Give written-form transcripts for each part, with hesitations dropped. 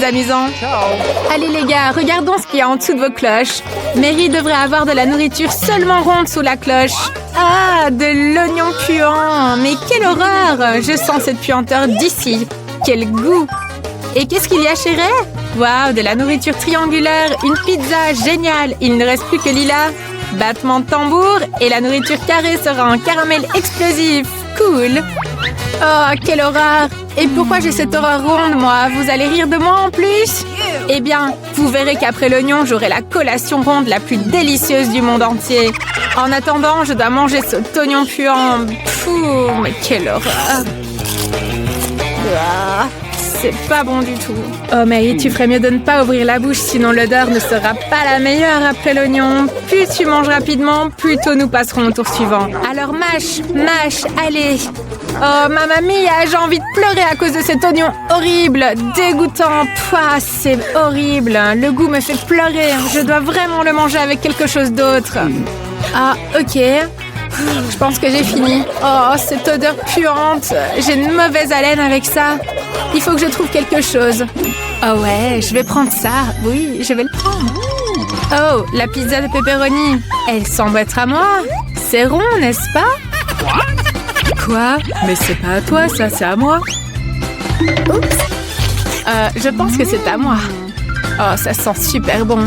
amusant. Allez les gars, regardons ce qu'il y a en dessous de vos cloches. Mary devrait avoir de la nourriture seulement ronde sous la cloche. Ah, de l'oignon puant. Mais quelle horreur! Je sens cette puanteur d'ici. Quel goût! Et qu'est-ce qu'il y a chez Ray? Waouh, de la nourriture triangulaire, une pizza, génial! Il ne reste plus que Lila. Battement de tambour et la nourriture carrée sera en caramel explosif. Cool! Oh, quelle horreur! Et pourquoi j'ai cette horreur ronde, moi? Vous allez rire de moi en plus? Eh bien, vous verrez qu'après l'oignon, j'aurai la collation ronde la plus délicieuse du monde entier. En attendant, je dois manger cet oignon puant. Pfff, mais quelle horreur! Ah, c'est pas bon du tout. Oh Mary, tu ferais mieux de ne pas ouvrir la bouche, sinon l'odeur ne sera pas la meilleure après l'oignon. Plus tu manges rapidement, plus tôt nous passerons au tour suivant. Alors mâche, allez. Oh mamma mia, j'ai envie de pleurer à cause de cet oignon horrible, dégoûtant. Pouah, c'est horrible. Le goût me fait pleurer. Je dois vraiment le manger avec quelque chose d'autre. Ah, ok. Je pense que j'ai fini. Oh, cette odeur puante. J'ai une mauvaise haleine avec ça. Il faut que je trouve quelque chose. Oh ouais, je vais prendre ça. Oui, je vais le prendre. Oh, la pizza de pepperoni. Elle semble être à moi. C'est rond, n'est-ce pas? Quoi? Mais c'est pas à toi, ça, c'est à moi. Oups. Je pense que c'est à moi. Oh, ça sent super bon.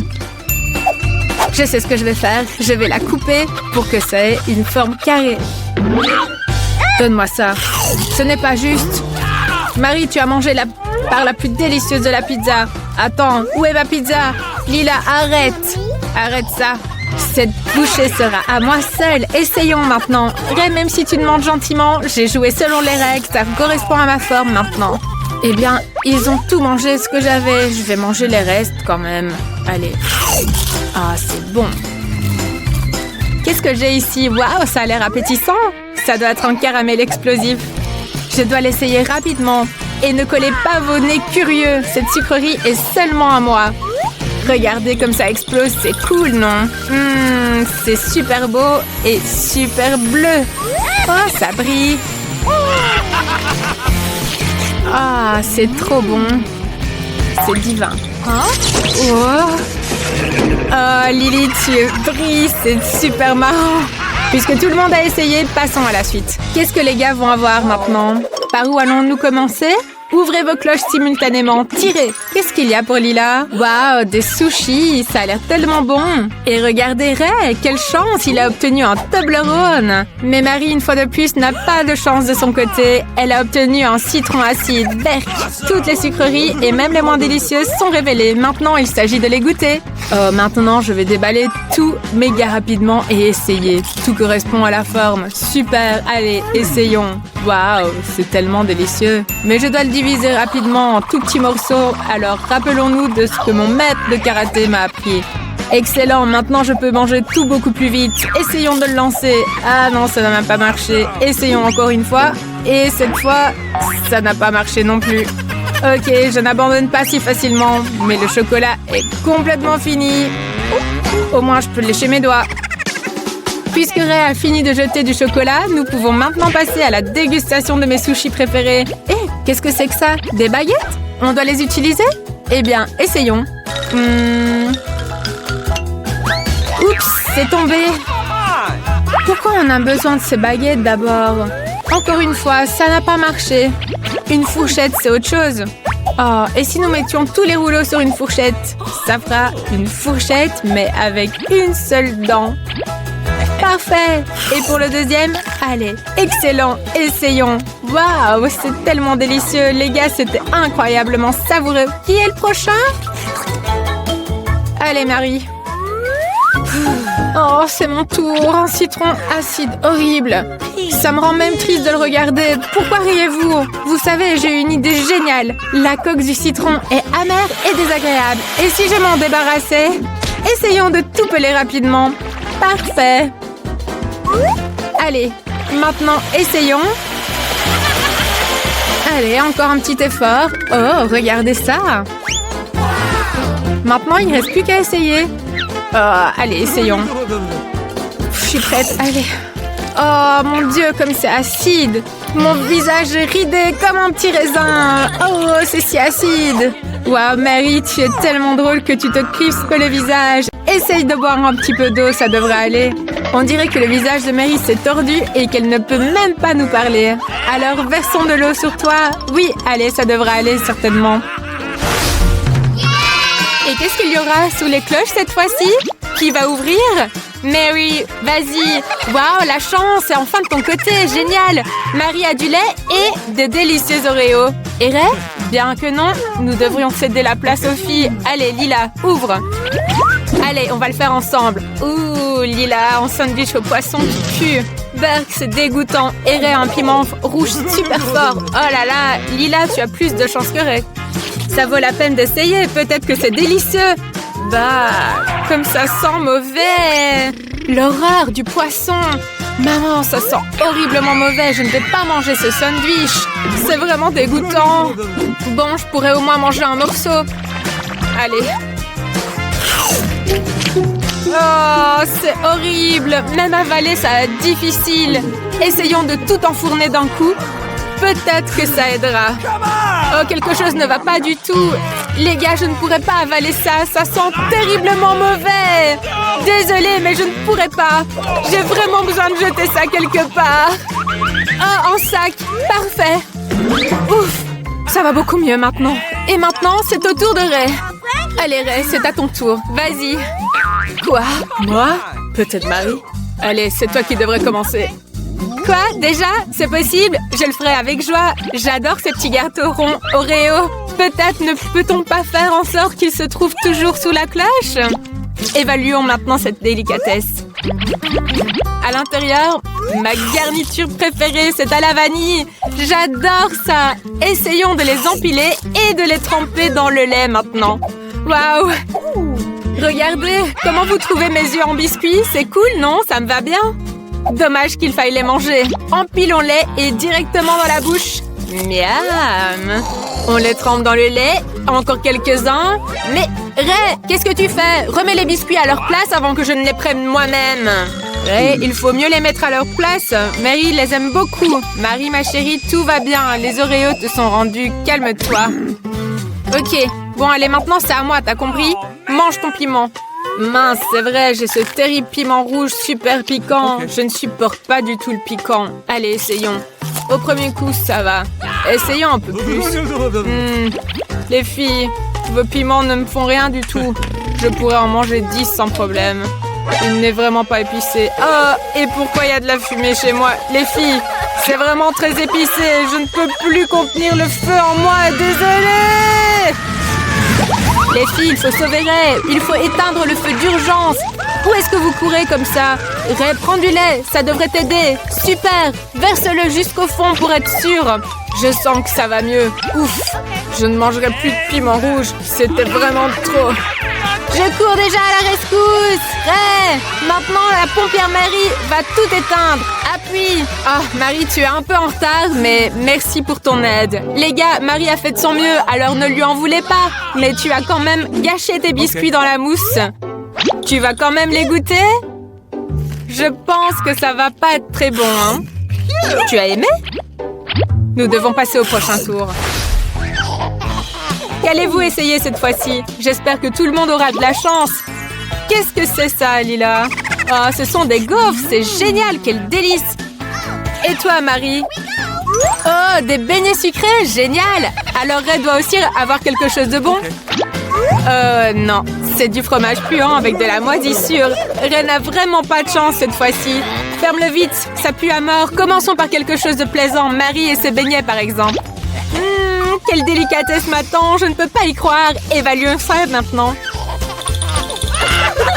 Je sais ce que je vais faire. Je vais la couper pour que ça ait une forme carrée. Donne-moi ça. Ce n'est pas juste. Marie, tu as mangé la part la plus délicieuse de la pizza. Attends, où est ma pizza? Lila, arrête. Arrête ça. Cette bouchée sera à moi seule. Essayons maintenant. Ray, même si tu demandes gentiment, j'ai joué selon les règles. Ça correspond à ma forme maintenant. Eh bien, ils ont tout mangé ce que j'avais. Je vais manger les restes quand même. Allez. Ah, c'est bon. Qu'est-ce que j'ai ici? Waouh, ça a l'air appétissant. Ça doit être un caramel explosif. Je dois l'essayer rapidement. Et ne collez pas vos nez curieux. Cette sucrerie est seulement à moi. Regardez comme ça explose, c'est cool, non? C'est super beau et super bleu. Oh, ça brille. Ah, c'est trop bon. C'est divin. Oh, Lily, tu brilles, c'est super marrant. Puisque tout le monde a essayé, passons à la suite. Qu'est-ce que les gars vont avoir maintenant? Par où allons-nous commencer? Ouvrez vos cloches simultanément. Tirez. Qu'est-ce qu'il y a pour Lila? Waouh, des sushis. Ça a l'air tellement bon. Et regardez Ray. Quelle chance. Il a obtenu un Toblerone. Mais Marie, une fois de plus, n'a pas de chance de son côté. Elle a obtenu un citron acide. Berk. Toutes les sucreries et même les moins délicieuses sont révélées. Maintenant, il s'agit de les goûter. Oh, maintenant, je vais déballer tout méga rapidement et essayer. Tout correspond à la forme. Super. Allez, essayons. Waouh, c'est tellement délicieux. Mais je dois le diviser rapidement en tout petits morceaux. Alors, rappelons-nous de ce que mon maître de karaté m'a appris. Excellent, maintenant je peux manger tout beaucoup plus vite. Essayons de le lancer. Ah non, ça n'a même pas marché. Essayons encore une fois. Et cette fois, ça n'a pas marché non plus. Ok, je n'abandonne pas si facilement. Mais le chocolat est complètement fini. Au moins, je peux lécher mes doigts. Puisque Ray a fini de jeter du chocolat, nous pouvons maintenant passer à la dégustation de mes sushis préférés. Hé, qu'est-ce que c'est que ça? Des baguettes? On doit les utiliser? Eh bien, essayons. Oups, c'est tombé. Pourquoi on a besoin de ces baguettes d'abord? Encore une fois, ça n'a pas marché. Une fourchette, c'est autre chose. Oh, et si nous mettions tous les rouleaux sur une fourchette? Ça fera une fourchette, mais avec une seule dent. Parfait! Et pour le deuxième? Allez, excellent! Essayons! Waouh, c'est tellement délicieux! Les gars, c'était incroyablement savoureux! Qui est le prochain? Allez, Marie! Oh, c'est mon tour! Un citron acide horrible! Ça me rend même triste de le regarder! Pourquoi riez-vous? Vous savez, j'ai une idée géniale! La coque du citron est amère et désagréable! Et si je m'en débarrassais? Essayons de tout peler rapidement! Parfait! Allez, maintenant, essayons. Allez, encore un petit effort. Oh, regardez ça. Maintenant, il ne reste plus qu'à essayer. Oh, allez, essayons. Je suis prête, allez. Oh, mon Dieu, comme c'est acide. Mon visage est ridé comme un petit raisin. Oh, c'est si acide. Waouh, Mary, tu es tellement drôle que tu te crispes le visage. Essaye de boire un petit peu d'eau, ça devrait aller. On dirait que le visage de Mary s'est tordu et qu'elle ne peut même pas nous parler. Alors, versons de l'eau sur toi. Oui, allez, ça devrait aller certainement. Et qu'est-ce qu'il y aura sous les cloches cette fois-ci? Qui va ouvrir? Mary, vas-y. Waouh, la chance, c'est enfin de ton côté, génial. Marie a du lait et de délicieux Oreos. Et Ray? Bien que non, nous devrions céder la place aux filles. Allez, Lila, ouvre. Allez, on va le faire ensemble. Ouh, Lila, en sandwich au poisson qui pue. Burk, c'est dégoûtant. Et Ray a un piment rouge super fort. Oh là là, Lila, tu as plus de chance que Ray. Ça vaut la peine d'essayer, peut-être que c'est délicieux. Bah, comme ça sent mauvais. L'horreur du poisson. Maman, ça sent horriblement mauvais. Je ne vais pas manger ce sandwich. C'est vraiment dégoûtant. Bon, je pourrais au moins manger un morceau. Allez. Oh, c'est horrible. Même avaler, ça va être difficile. Essayons de tout enfourner d'un coup. Peut-être que ça aidera. Oh, quelque chose ne va pas du tout. Les gars, je ne pourrais pas avaler ça. Ça sent terriblement mauvais. Désolée, mais je ne pourrais pas. J'ai vraiment besoin de jeter ça quelque part. Oh, en sac. Parfait. Ouf. Ça va beaucoup mieux maintenant. Et maintenant, c'est au tour de Ray. Allez, Ray, c'est à ton tour. Vas-y. Quoi? Moi? Peut-être Marie. Allez, c'est toi qui devrais commencer. Quoi? Déjà? C'est possible? Je le ferai avec joie. J'adore ces petits gâteaux ronds Oreo. Peut-être ne peut-on pas faire en sorte qu'ils se trouvent toujours sous la cloche? Évaluons maintenant cette délicatesse. À l'intérieur, ma garniture préférée, c'est à la vanille. J'adore ça. Essayons de les empiler et de les tremper dans le lait maintenant. Waouh! Regardez, comment vous trouvez mes yeux en biscuits? C'est cool, non? Ça me va bien. Dommage qu'il faille les manger. Empilons-les et directement dans la bouche. Miam! On les trempe dans le lait. Encore quelques-uns. Mais Ray, qu'est-ce que tu fais? Remets les biscuits à leur place avant que je ne les prenne moi-même. Ray, il faut mieux les mettre à leur place. Mary les aime beaucoup. Marie, ma chérie, tout va bien. Les Oreos te sont rendus. Calme-toi. Ok. Bon, allez, maintenant c'est à moi, t'as compris? Mange ton piment. Mince, c'est vrai, j'ai ce terrible piment rouge super piquant. Je ne supporte pas du tout le piquant. Allez, essayons. Au premier coup, ça va. Essayons un peu plus. Les filles, vos piments ne me font rien du tout. Je pourrais en manger 10 sans problème. Il n'est vraiment pas épicé. Oh, et pourquoi il y a de la fumée chez moi? Les filles, c'est vraiment très épicé. Je ne peux plus contenir le feu en moi. Désolée! Les filles, il faut sauver Ray. Il faut éteindre le feu d'urgence. Où est-ce que vous courez comme ça? Ray, prends du lait. Ça devrait t'aider. Super. Verse-le jusqu'au fond pour être sûr. Je sens que ça va mieux. Ouf. Je ne mangerai plus de piment rouge. C'était vraiment trop. Je cours déjà à la rescousse. Ray, maintenant la pompière Marie va tout éteindre. Appuie. Ah, Marie, tu es un peu en retard, mais merci pour ton aide. Les gars, Marie a fait de son mieux, alors ne lui en voulez pas. Mais tu as quand même gâché tes biscuits dans la mousse. Tu vas quand même les goûter? Je pense que ça va pas être très bon, hein? Tu as aimé? Nous devons passer au prochain tour. Qu'allez-vous essayer cette fois-ci? J'espère que tout le monde aura de la chance. Qu'est-ce que c'est ça, Lila? Oh, ce sont des gaufres, c'est génial, quel délice! Et toi, Marie? Oh, des beignets sucrés, génial! Alors Ray doit aussi avoir quelque chose de bon? Non, c'est du fromage puant avec de la moisissure. Ray n'a vraiment pas de chance cette fois-ci. Ferme-le vite, ça pue à mort. Commençons par quelque chose de plaisant, Marie et ses beignets par exemple. Quelle délicatesse m'attend, je ne peux pas y croire. Évaluons ça maintenant.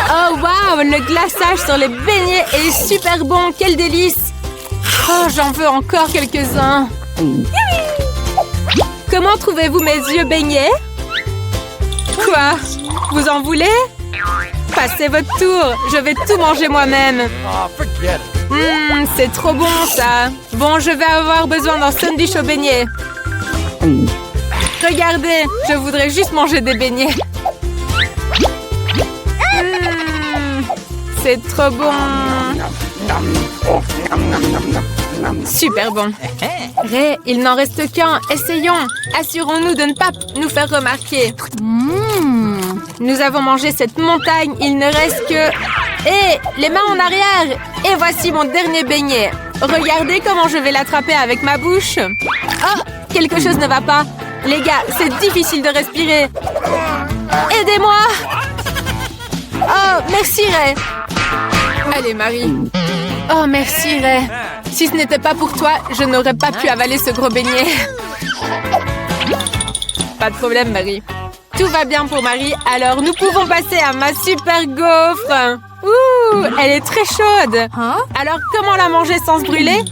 Oh waouh, le glaçage sur les beignets est super bon, quel délice. Oh, j'en veux encore quelques-uns. Comment trouvez-vous mes yeux beignets? Quoi? Vous en voulez? Passez votre tour, je vais tout manger moi-même. C'est trop bon ça. Bon, je vais avoir besoin d'un sandwich au beignet. Regardez, je voudrais juste manger des beignets. C'est trop bon. Super bon. Ray, il n'en reste qu'un. Essayons. Assurons-nous de ne pas nous faire remarquer. Nous avons mangé cette montagne. Il ne reste que... Hé, les mains en arrière. Et voici mon dernier beignet. Regardez comment je vais l'attraper avec ma bouche. Oh, quelque chose ne va pas. Les gars, c'est difficile de respirer. Aidez-moi. Oh, merci Ray. Allez, Marie. Oh, merci Ray. Si ce n'était pas pour toi, je n'aurais pas pu avaler ce gros beignet. Pas de problème, Marie. Tout va bien pour Marie, alors nous pouvons passer à ma super gaufre. Ouh, elle est très chaude. Alors, comment la manger sans se brûler?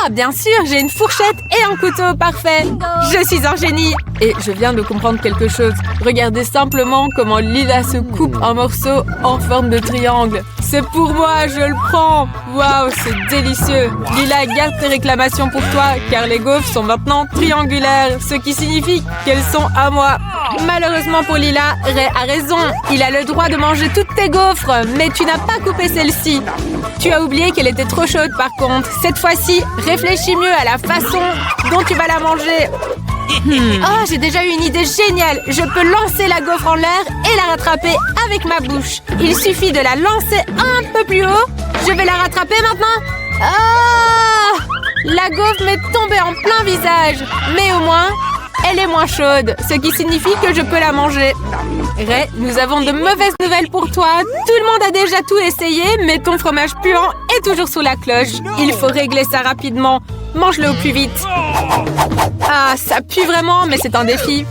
Ah, bien sûr, j'ai une fourchette et un couteau, parfait. Je suis un génie. Et je viens de comprendre quelque chose. Regardez simplement comment Lila se coupe un morceau en forme de triangle. C'est pour moi, je le prends. Waouh, c'est délicieux. Lila, garde tes réclamations pour toi, car les gaufres sont maintenant triangulaires, ce qui signifie qu'elles sont à moi. Malheureusement pour Lila, Ray a raison. Il a le droit de manger toutes tes gaufres, mais tu n'as pas coupé celle-ci. Tu as oublié qu'elle était trop chaude par contre. Cette fois-ci, réfléchis mieux à la façon dont tu vas la manger. Oh, j'ai déjà eu une idée géniale. Je peux lancer la gaufre en l'air et la rattraper avec ma bouche. Il suffit de la lancer un peu plus haut. Je vais la rattraper maintenant. Ah! La gaufre m'est tombée en plein visage. Mais au moins, elle est moins chaude, ce qui signifie que je peux la manger. Ray, nous avons de mauvaises nouvelles pour toi. Tout le monde a déjà tout essayé, mais ton fromage puant est toujours sous la cloche. Il faut régler ça rapidement. Mange-le au plus vite. Ah, ça pue vraiment, mais c'est un défi.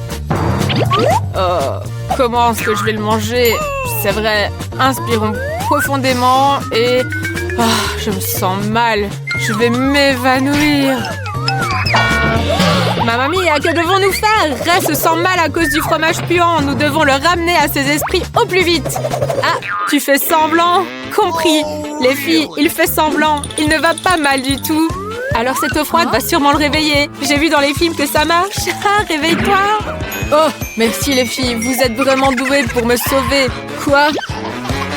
Comment est-ce que je vais le manger? C'est vrai, inspirons profondément et... je me sens mal. Je vais m'évanouir. Ma mamie, que devons-nous faire? Ray se sent mal à cause du fromage puant. Nous devons le ramener à ses esprits au plus vite. Ah, tu fais semblant? Compris. Les filles, il fait semblant. Il ne va pas mal du tout. Alors cette eau froide va sûrement le réveiller. J'ai vu dans les films que ça marche. Ah, réveille-toi. Oh, merci les filles. Vous êtes vraiment douées pour me sauver. Quoi?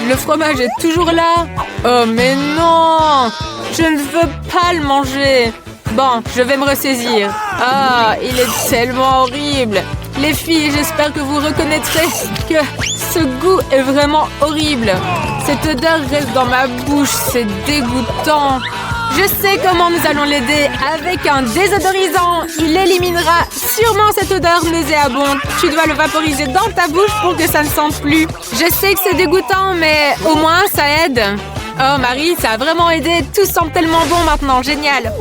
Le fromage est toujours là? Oh, mais non! Je ne veux pas le manger. Bon, je vais me ressaisir. Ah, il est tellement horrible. Les filles, j'espère que vous reconnaîtrez que ce goût est vraiment horrible. Cette odeur reste dans ma bouche, c'est dégoûtant. Je sais comment nous allons l'aider. Avec un désodorisant, il éliminera sûrement cette odeur nauséabonde. Tu dois le vaporiser dans ta bouche pour que ça ne sente plus. Je sais que c'est dégoûtant, mais au moins ça aide. Oh Marie, ça a vraiment aidé. Tout sent tellement bon maintenant, génial.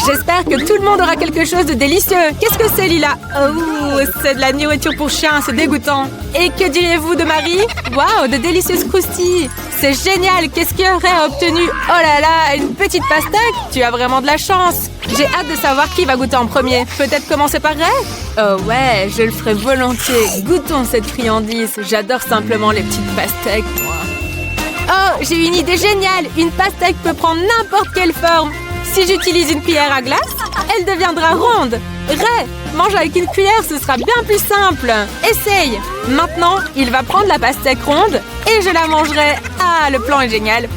J'espère que tout le monde aura quelque chose de délicieux. Qu'est-ce que c'est, Lila? Oh, c'est de la nourriture pour chien, c'est dégoûtant. Et que diriez-vous de Marie? Waouh, de délicieuses croustilles. C'est génial. Qu'est-ce qu'il aurait obtenu? Oh là là, une petite pastèque. Tu as vraiment de la chance. J'ai hâte de savoir qui va goûter en premier. Peut-être commencer par Ray? Oh ouais, je le ferai volontiers. Goûtons cette friandise. J'adore simplement les petites pastèques, moi. Oh, j'ai une idée géniale. Une pastèque peut prendre n'importe quelle forme. Si j'utilise une cuillère à glace, elle deviendra ronde. Ray, mange avec une cuillère, ce sera bien plus simple. Essaye. Maintenant, il va prendre la pastèque ronde et je la mangerai. Ah, le plan est génial.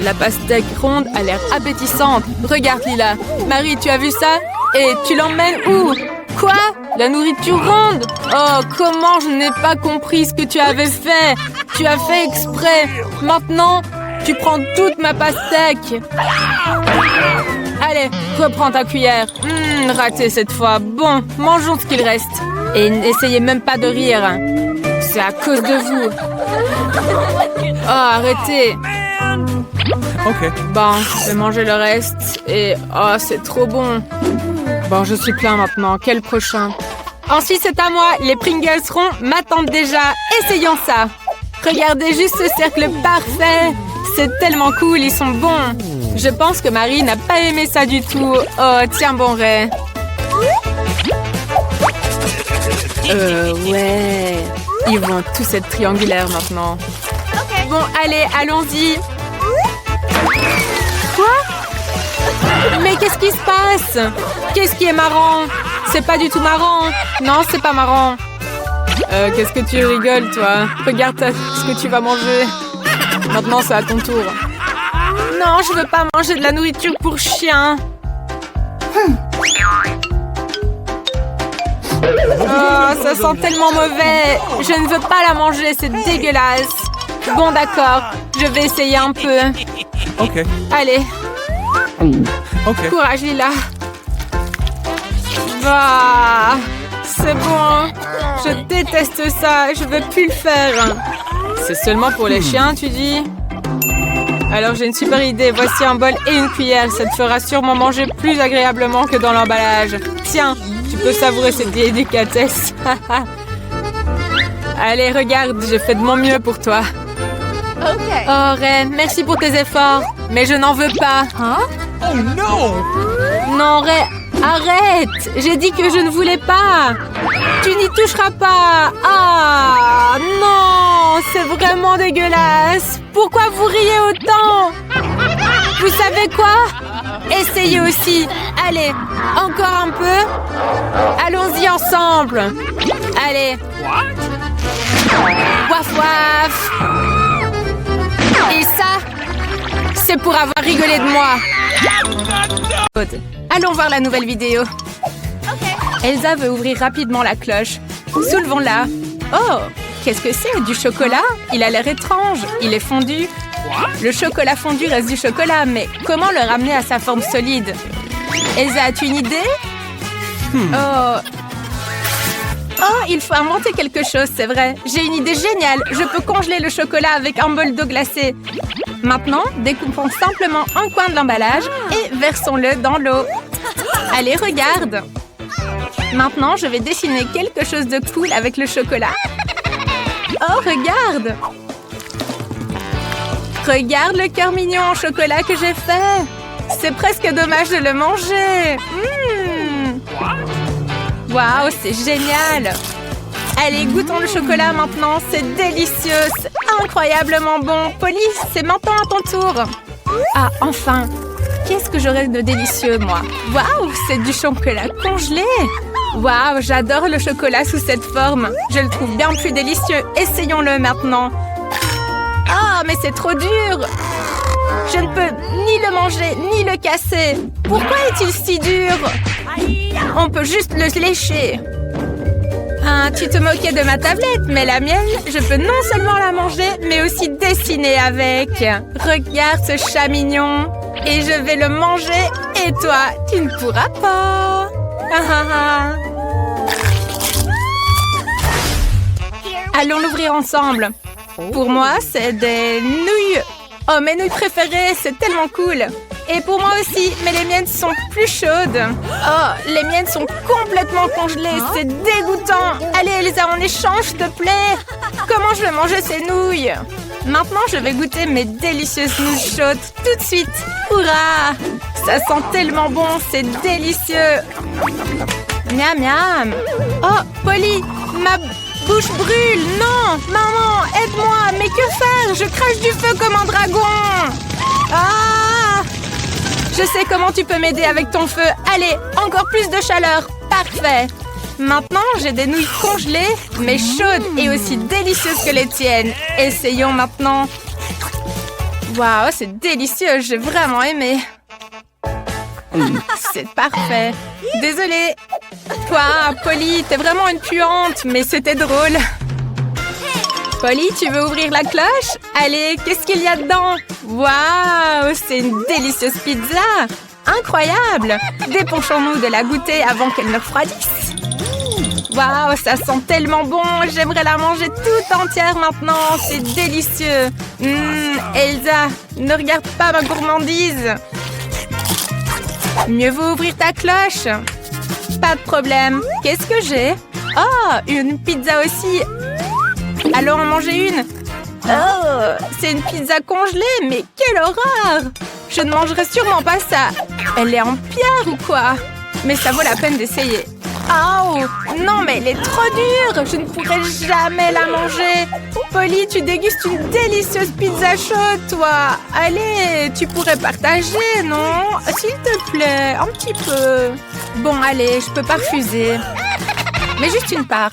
La pastèque ronde a l'air appétissante. Regarde, Lila. Marie, tu as vu ça? Et tu l'emmènes où? Quoi? La nourriture ronde? Oh, comment je n'ai pas compris ce que tu avais fait? Tu as fait exprès. Maintenant, tu prends toute ma pastèque. Allez, reprends ta cuillère. Raté cette fois. Bon, mangeons ce qu'il reste. Et n'essayez même pas de rire. C'est à cause de vous. Oh, arrêtez. Ok. Bon, je vais manger le reste. Et oh, c'est trop bon. Bon, je suis plein maintenant. Quel prochain? Ensuite, c'est à moi. Les Pringles ronds m'attendent déjà. Essayons ça. Regardez juste ce cercle parfait. C'est tellement cool, ils sont bons. Je pense que Marie n'a pas aimé ça du tout. Oh, tiens bon, Ray. Ouais. Ils vont tous être triangulaires maintenant. Bon, allez, allons-y. Quoi? Mais qu'est-ce qui se passe? Qu'est-ce qui est marrant? C'est pas du tout marrant. Non, c'est pas marrant. Qu'est-ce que tu rigoles, toi? Regarde ce que tu vas manger. Maintenant, c'est à ton tour. Non, je veux pas manger de la nourriture pour chien. Oh, ça sent tellement mauvais. Je ne veux pas la manger, c'est dégueulasse. Bon, d'accord. Je vais essayer un peu. OK. Allez, OK. courage, Lila. Bah, c'est bon. Je déteste ça. Je veux plus le faire. C'est seulement pour les chiens, tu dis? Alors j'ai une super idée. Voici un bol et une cuillère. Ça te fera sûrement manger plus agréablement que dans l'emballage. Tiens, tu peux savourer cette délicatesse. Allez, regarde, j'ai fait de mon mieux pour toi. Oh, Ray, merci pour tes efforts. Mais je n'en veux pas. Oh non! Non, Ray, arrête! J'ai dit que je ne voulais pas. Tu n'y toucheras pas. Ah, non! C'est vraiment dégueulasse. Pourquoi vous riez autant? Vous savez quoi? Essayez aussi. Allez, encore un peu. Allons-y ensemble. Allez. Waf waf. Et ça, c'est pour avoir rigolé de moi. Allons voir la nouvelle vidéo. Elsa veut ouvrir rapidement la cloche. Soulevons-la. Oh, qu'est-ce que c'est? Du chocolat? Il a l'air étrange. Il est fondu. Le chocolat fondu reste du chocolat, mais comment le ramener à sa forme solide? Elsa, as-tu une idée? Oh, il faut inventer quelque chose, c'est vrai. J'ai une idée géniale. Je peux congeler le chocolat avec un bol d'eau glacée. Maintenant, découpons simplement un coin de l'emballage et versons-le dans l'eau. Allez, regarde. Maintenant, je vais dessiner quelque chose de cool avec le chocolat. Oh, regarde! Regarde le cœur mignon en chocolat que j'ai fait. C'est presque dommage de le manger. Waouh, c'est génial! Allez, goûtons le chocolat maintenant. C'est délicieux, c'est incroyablement bon. Polly, c'est maintenant à ton tour. Ah, enfin! Qu'est-ce que j'aurais de délicieux, moi? Waouh, c'est du chocolat congelé! Waouh, j'adore le chocolat sous cette forme. Je le trouve bien plus délicieux. Essayons-le maintenant. Ah, mais c'est trop dur! Je ne peux ni le manger, ni le casser. Pourquoi est-il si dur? On peut juste le lécher. Ah, tu te moquais de ma tablette, mais la mienne, je peux non seulement la manger, mais aussi dessiner avec. Regarde ce chat mignon. Et je vais le manger, et toi, tu ne pourras pas. Allons l'ouvrir ensemble. Pour moi, c'est des nouilles. Oh, mes nouilles préférées, c'est tellement cool. Et pour moi aussi, mais les miennes sont plus chaudes. Oh, les miennes sont complètement congelées, c'est dégoûtant. Allez, Elsa, on échange, s'il te plaît. Comment je vais manger ces nouilles? Maintenant, je vais goûter mes délicieuses nouilles chaudes tout de suite. Hurrah! Ça sent tellement bon, c'est délicieux. Miam, miam. Oh, Polly, ma bouche brûle. Non, maman, aide-moi. Mais que faire? Je crache du feu comme un dragon. Ah! Je sais comment tu peux m'aider avec ton feu. Allez, encore plus de chaleur. Parfait. Maintenant, j'ai des nouilles congelées, mais chaudes et aussi délicieuses que les tiennes. Essayons maintenant. Waouh, c'est délicieux. J'ai vraiment aimé. C'est parfait. Désolée. Toi, Polly, t'es vraiment une puante, mais c'était drôle. Polly, tu veux ouvrir la cloche? Allez, qu'est-ce qu'il y a dedans? Waouh, c'est une délicieuse pizza! Incroyable! Dépêchons-nous de la goûter avant qu'elle ne refroidisse. Waouh, ça sent tellement bon! J'aimerais la manger toute entière maintenant. C'est délicieux. Elsa, ne regarde pas ma gourmandise. Mieux vaut ouvrir ta cloche. Pas de problème. Qu'est-ce que j'ai? Oh, une pizza aussi. Allons en manger une. Oh, c'est une pizza congelée, mais quelle horreur! Je ne mangerai sûrement pas ça. Elle est en pierre ou quoi? Mais ça vaut la peine d'essayer. Oh, non, mais elle est trop dure. Je ne pourrai jamais la manger. Polly, tu dégustes une délicieuse pizza chaude, toi. Allez, tu pourrais partager, non? S'il te plaît, un petit peu. Bon, allez, je peux pas refuser. Mais juste une part.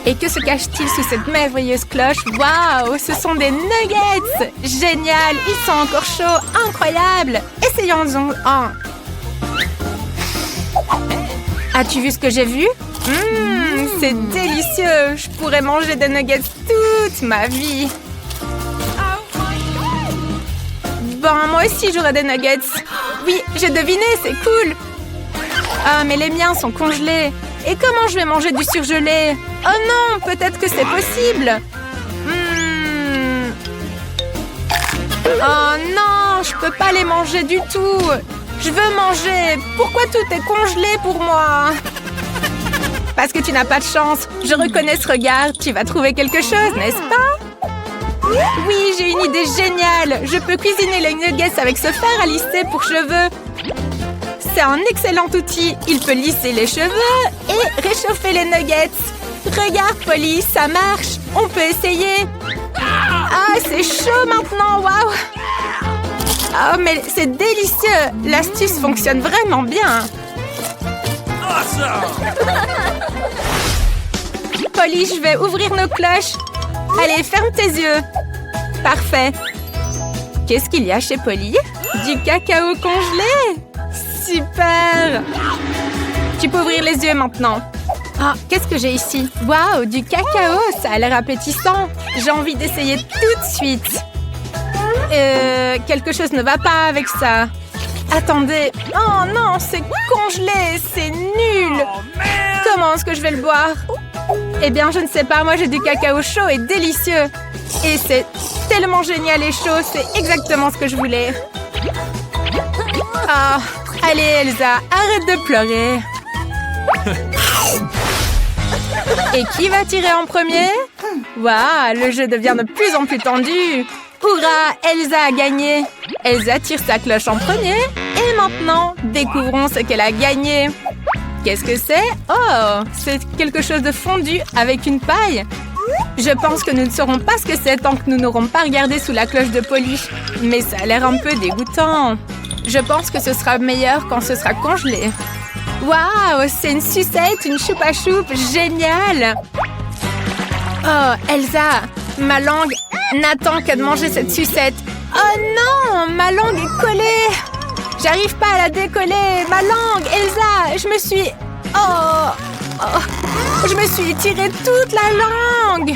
Et que se cache-t-il sous cette merveilleuse cloche? Waouh, ce sont des nuggets! Génial, ils sont encore chauds, incroyable! Essayons-en un. As-tu vu ce que j'ai vu? C'est délicieux! Je pourrais manger des nuggets toute ma vie. Bon, moi aussi j'aurai des nuggets. Oui, j'ai deviné, c'est cool. Ah, mais les miens sont congelés. Et comment je vais manger du surgelé? Oh non, peut-être que c'est possible. Oh non, je peux pas les manger du tout. Je veux manger. Pourquoi tout est congelé pour moi? Parce que tu n'as pas de chance. Je reconnais ce regard. Tu vas trouver quelque chose, n'est-ce pas? Oui, j'ai une idée géniale. Je peux cuisiner les nuggets avec ce fer à lisser pour cheveux. C'est un excellent outil. Il peut lisser les cheveux et réchauffer les nuggets. Regarde, Polly, ça marche. On peut essayer. Ah, c'est chaud maintenant, waouh. Oh, mais c'est délicieux. L'astuce fonctionne vraiment bien. Polly, je vais ouvrir nos cloches. Allez, ferme tes yeux. Parfait. Qu'est-ce qu'il y a chez Polly? Du cacao congelé. Super. Tu peux ouvrir les yeux maintenant. Ah, qu'est-ce que j'ai ici? Waouh, du cacao, ça a l'air appétissant. J'ai envie d'essayer tout de suite. Quelque chose ne va pas avec ça. Attendez. Oh non, c'est congelé, c'est nul. Comment est-ce que je vais le boire? Eh bien, je ne sais pas, moi j'ai du cacao chaud et délicieux. Et c'est tellement génial et chaud, c'est exactement ce que je voulais. Ah, allez Elsa, arrête de pleurer. Et qui va tirer en premier? Waouh, le jeu devient de plus en plus tendu. Hurrah, Elsa a gagné. Elsa tire sa cloche en premier. Et maintenant, découvrons ce qu'elle a gagné. Qu'est-ce que c'est? Oh, c'est quelque chose de fondu avec une paille. Je pense que nous ne saurons pas ce que c'est tant que nous n'aurons pas regardé sous la cloche de Polly. Mais ça a l'air un peu dégoûtant. Je pense que ce sera meilleur quand ce sera congelé. Waouh, c'est une sucette, une choupa choupe, génial! Oh, Elsa, ma langue n'attend que de manger cette sucette. Oh non, ma langue est collée. J'arrive pas à la décoller. Ma langue, Elsa, je me suis... je me suis tiré toute la langue.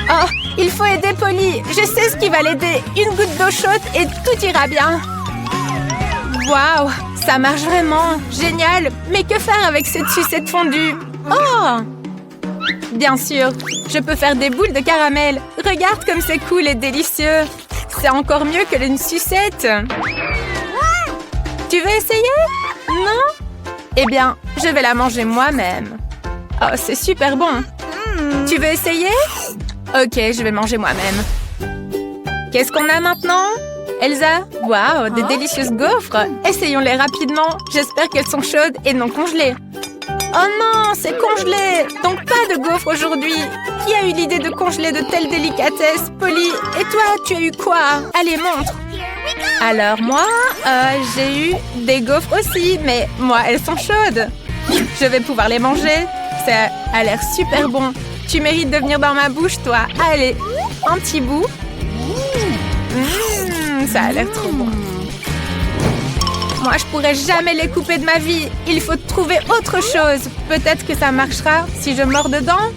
Oh, il faut aider Polly. Je sais ce qui va l'aider. Une goutte d'eau chaude et tout ira bien. Waouh, ça marche vraiment. Génial. Mais que faire avec cette sucette fondue? Oh! Bien sûr, je peux faire des boules de caramel. Regarde comme c'est cool et délicieux. C'est encore mieux que une sucette. Tu veux essayer? Non? Eh bien, je vais la manger moi-même. Oh, c'est super bon. Tu veux essayer? Ok, je vais manger moi-même. Qu'est-ce qu'on a maintenant? Elsa? Waouh, des délicieuses gaufres. Essayons-les rapidement. J'espère qu'elles sont chaudes et non congelées. Oh non, c'est congelé. Donc pas de gaufres aujourd'hui. Qui a eu l'idée de congeler de telles délicatesses? Polly, et toi, tu as eu quoi? Allez, montre. Alors moi, j'ai eu des gaufres aussi, mais moi, elles sont chaudes. Je vais pouvoir les manger. Ça a l'air super bon. Tu mérites de venir dans ma bouche, toi. Allez, un petit bout. Ça a l'air trop bon. Moi, je pourrais jamais les couper de ma vie. Il faut trouver autre chose. Peut-être que ça marchera si je mords dedans.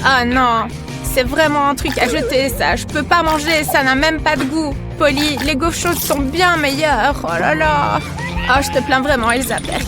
Oh non, c'est vraiment un truc à jeter, ça. Je peux pas manger, ça n'a même pas de goût. Polly, les gaufres chaudes sont bien meilleures. Oh là là. Oh, je te plains vraiment, Elsa Perk.